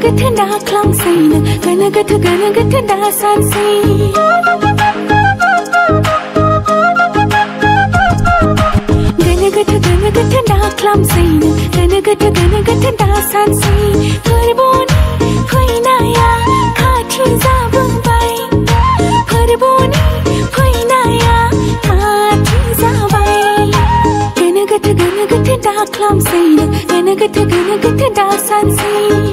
gana da klang say na gana da san say gana da klang say na gana da san say phar boni phai na ya kha thi za bang bai phar boni phai na ya kha thi za bai gana da klang say na gana da san say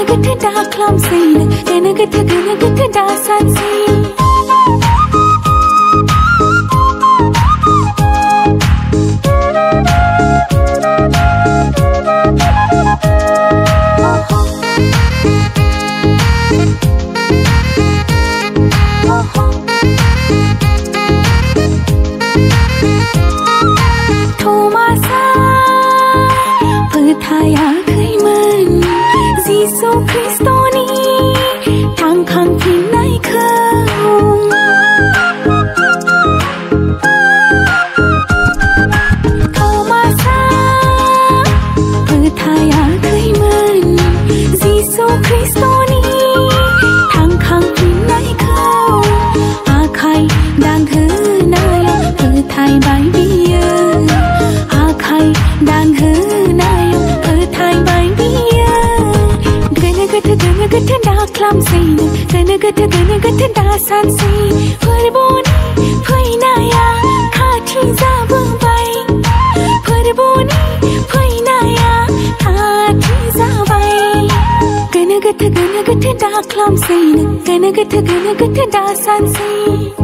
gana da klang say na gana da san say Thomasa Perthaya khai man Giêsu Christo ni thang khang phin nai khang Thomasa Perthaya khai man Giêsu Christo ni thang khang phin nai khang a khai dang hư nai Perthai bai bia a khai dang hư nai Perthai bai bia gana da klang say na gana da san say phar boni phai na ya kha thi za bang bai phar boni phai na ya kha thi za bai gana da klang say na gana da san say